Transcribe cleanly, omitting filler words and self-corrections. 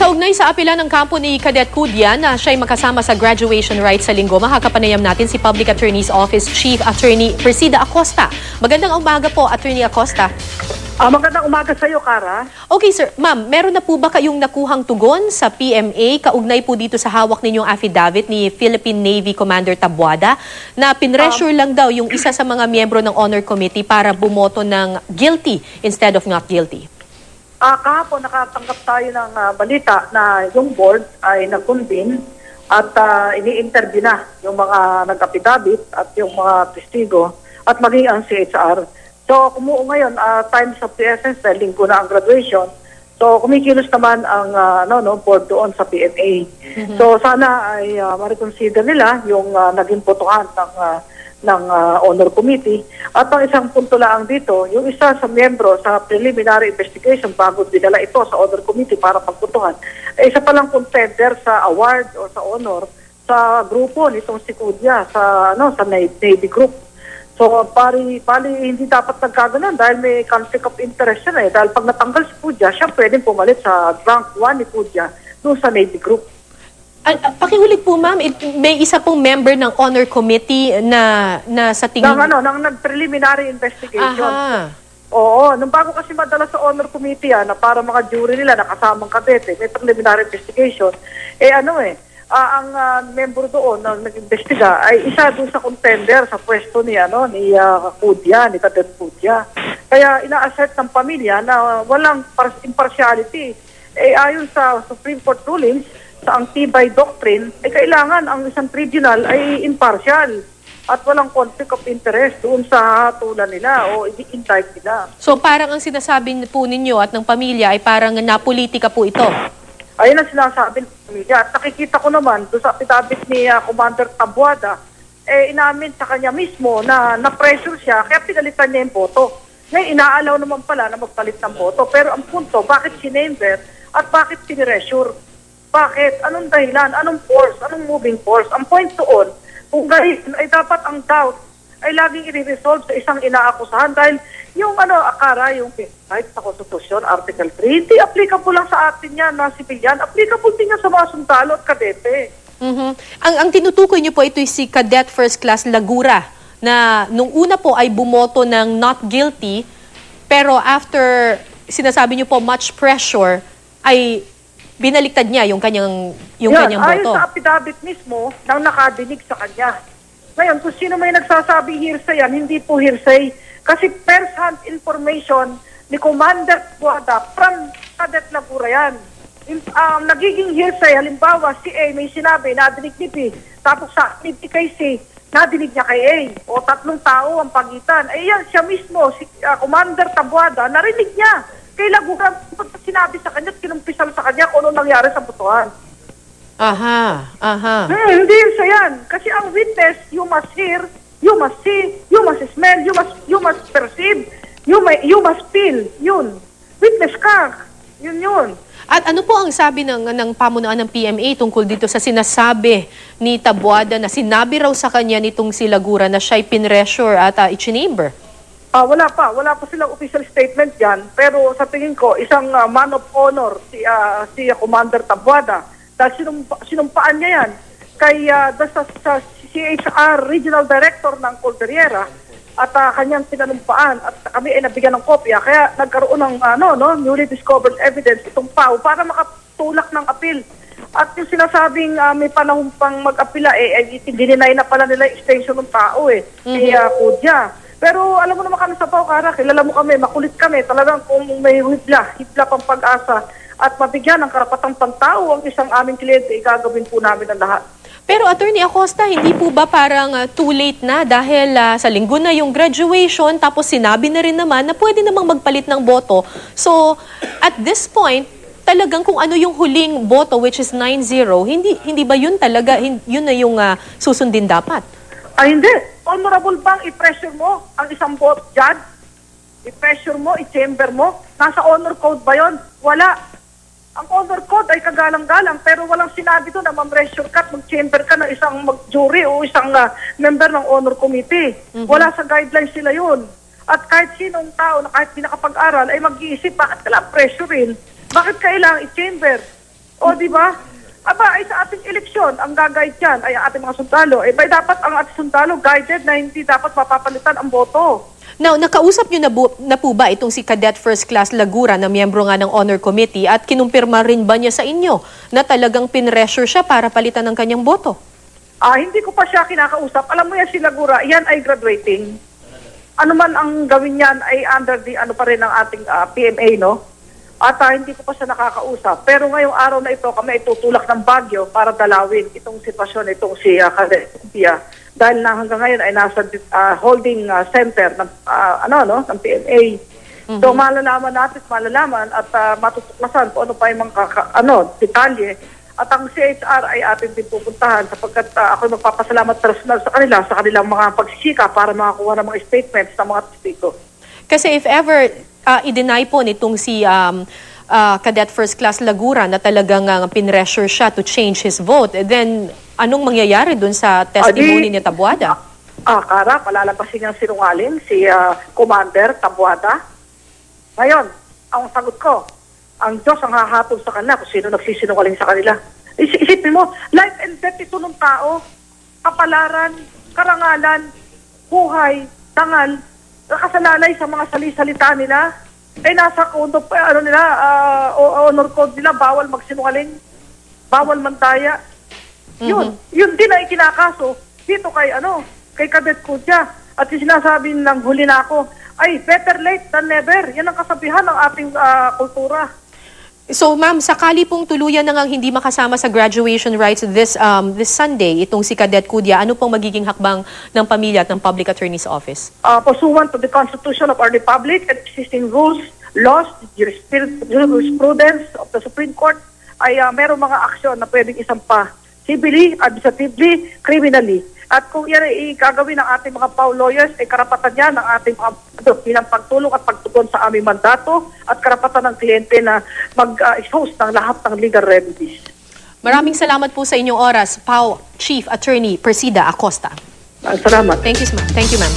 Kaugnay sa apela ng kampo ni Cadet Cudya na siya'y makasama sa graduation rites sa linggo, makakapanayam natin si Public Attorney's Office Chief Attorney Persida Acosta. Magandang umaga po, Attorney Acosta. Magandang umaga sa iyo, Cara. Okay, sir. Ma'am, meron na po ba kayong nakuhang tugon sa PMA kaugnay po dito sa hawak ninyong affidavit ni Philippine Navy Commander Taboada na pinressure lang daw yung isa sa mga miyembro ng Honor Committee para bumoto ng guilty instead of not guilty? Kahapon nakatanggap tayo ng balita na yung board ay nag-convene at ini-interview na yung mga nag-affidavit at yung mga testigo at maging ang CHR. So kumuo ngayon, time sa PSS dahil linggo na ang graduation. So kumikilos naman ang board doon sa PMA. So sana ay ma-reconsider nila yung naging botohan ng Honor Committee. At ang isang punto lang dito, yung isa sa miyembro sa preliminary investigation bago dinala ito sa Honor Committee para pagputuhan, isa palang contender sa award o sa honor sa grupo nitong si Cudya sa Navy Group. So pari hindi dapat nagkaganon dahil may conflict of interest siya dahil pag natanggal si Cudya, siya pwedeng pumalit sa rank 1 ni Cudya doon sa Navy Group. Pakiulit po, ma'am, may isa pong member ng Honor Committee na sa tingin... Ng preliminary investigation. Aha. Oo, nung bago kasi madala sa Honor Committee na para mga jury nila nakasamang kadete, may preliminary investigation. Ang member doon na nag-investiga ay isa doon sa contender sa pwesto ni Cudya, ni Cadet Cudya. Kaya ina-assert ng pamilya na walang impartiality. Ayon sa Supreme Court rulings, sa ang tibay doctrine, kailangan ang isang tribunal ay impartial at walang conflict of interest doon sa hatulan nila o i-indict nila. So parang ang sinasabi po ninyo at ng pamilya ay parang napolitika po ito? Ayun ang sinasabi ng pamilya. At nakikita ko naman doon sa affidavit ni Commander Taboada, inamin sa kanya mismo na na-pressure siya kaya pinalitan niya yung boto. Ngayon, inaalaw naman pala na magpalit ng boto. Pero ang punto, bakit sinamber at bakit piniressure? Bakit? Anong dahilan? Anong force? Anong moving force? Ang point doon, kung ganyan, ay dapat ang doubt ay laging i-resolve sa isang inaakusahan dahil yung akara, yung right sa Konstitusyon, Article 3, hindi applicable lang sa atin yan na civilian, applicable din yan sa mga sundalo at kadete. Ang tinutukoy niyo po ito si Cadet First Class Lagura na nung una po ay bumoto ng not guilty pero after sinasabi niyo po much pressure ay binaliktad niya yung kanyang boto. Ayon sa affidavit mismo nang nakadinig sa kanya. Ngayon, kung sino may nagsasabi hearsay yan, hindi po hearsay. Kasi first-hand information ni Commander Taboada from Cadet Lagura yan. Nagiging hearsay, halimbawa, si A may sinabi, nadinig ni B. Tapos sa kay C, nadinig niya kay A. O tatlong tao ang pagitan. Yan, siya mismo, si Commander Taboada, narinig niya. Kay Lagura, sinabi sa kanya, kinumpisal sa kanya kung ano nangyari sa botohan. Aha. Hindi siya yan. Kasi ang witness, you must hear, you must see, you must smell, you must perceive, you must feel. Yun. Witness ka. Yun. At ano po ang sabi ng pamunuan ng PMA tungkol dito sa sinasabi ni Taboada na sinabi raw sa kanya nitong si Lagura na siya'y pinressure at i-chamber? Wala pa silang official statement yan. Pero sa tingin ko, isang man of honor si Commander Taboada. Dahil sinumpaan niya yan kay sa CHR Regional Director ng Cordillera at kanyang pinanumpaan at kami ay nabigyan ng kopya. Kaya nagkaroon ng newly discovered evidence itong PAO para makatulak ng apil. At yung sinasabing may panahon pang mag-apila, dininay na pala nila extension ng tao kay Cudya. Pero alam mo naman kami sa PAO, Cara, kilala mo kami, makulit kami. Talagang kung may hibla pang pag-asa at mabigyan ng karapatang pantao ang isang aming kliyente, gagawin po namin ang lahat. Pero Attorney Acosta, hindi po ba parang too late na dahil sa linggo na yung graduation tapos sinabi na rin naman na pwede namang magpalit ng boto. So at this point, talagang kung ano yung huling boto which is 9-0, hindi ba yun talaga, yun na yung susundin dapat? Hindi. Honorable bang i-pressure mo ang isang vote judge? I-pressure mo, i-chamber mo? Nasa honor code ba yun? Wala. Ang honor code ay kagalang-galang pero walang sinabi doon na ma-pressure ka at mag-chamber ka ng isang jury o isang member ng honor committee. Wala sa guidelines sila yun. At kahit sinong tao na kahit di nakapag-aral ay mag-iisip bakit kailangan pressurein? Bakit kailangan i-chamber? O, di ba? Aba, ay sa ating eleksyon, ang gagayad dyan ay ang ating mga sundalo. Eh, dapat ang ating sundalo guided na hindi dapat mapapalitan ang boto. Now, nakausap niyo na po ba itong si Cadet First Class Lagura na miyembro nga ng Honor Committee at kinumpirma rin ba niya sa inyo na talagang pinressure siya para palitan ng kanyang boto? Hindi ko pa siya kinakausap. Alam mo yan si Lagura, yan ay graduating. Ano man ang gawin niyan ay under the ano pa rin ng ating PMA, no? At hindi ko pa siya nakakausap. Pero ngayong araw na ito, kami ay tutulak ng Baguio para dalawin itong sitwasyon itong si Cadet Kuya. Dahil na hanggang ngayon ay nasa holding center ng ng PMA. So malalaman at matutuklasan kung ano pa yung mga detalye. At ang CHR ay atin din pupuntahan sapagkat ako magpapasalamat personal sa kanilang mga pagsisika para makakuha ng mga statements ng mga testigo. Kasi if ever i-deny po nitong si Cadet First Class Lagura na talagang pinressure siya to change his vote, then anong mangyayari dun sa testimony ni Tabuada? Kara, palalabasin niyang sinungaling si Commander Tabuada. Ngayon, ang sagot ko, ang Diyos ang hahatol sa kanila kung sino nagsisinungaling sa kanila. Isipin mo, life and death ito ng tao, kapalaran, karangalan, buhay, tangal, nakasalalay sa mga salisalita nila, ay nasa honor code nila, bawal magsinungaling, bawal mantaya. Yun din ang ikinakaso dito kay Cadet Kuya. At yung sinasabi ng huli na ako, ay better late than never. Yan ang kasabihan ng ating kultura. So ma'am, sakali pong tuluyan na ngang hindi makasama sa graduation rites this Sunday, itong si Cadet Kuya, ano pong magiging hakbang ng pamilya at ng Public Attorney's Office? Pursuant to the Constitution of our Republic and existing rules, laws, jurisprudence of the Supreme Court, ay merong mga aksyon na pwedeng isampa civilly, administratively, criminally. At kung yan ay gagawin ng ating mga PAW lawyers, ay karapatan yan ng ating bilang pagtulong at pagtugon sa aming mandato at karapatan ng kliyente na mag-host ng lahat ng legal remedies. Maraming salamat po sa inyong oras, PAW Chief Attorney Persida Acosta. Salamat. Thank you, ma'am.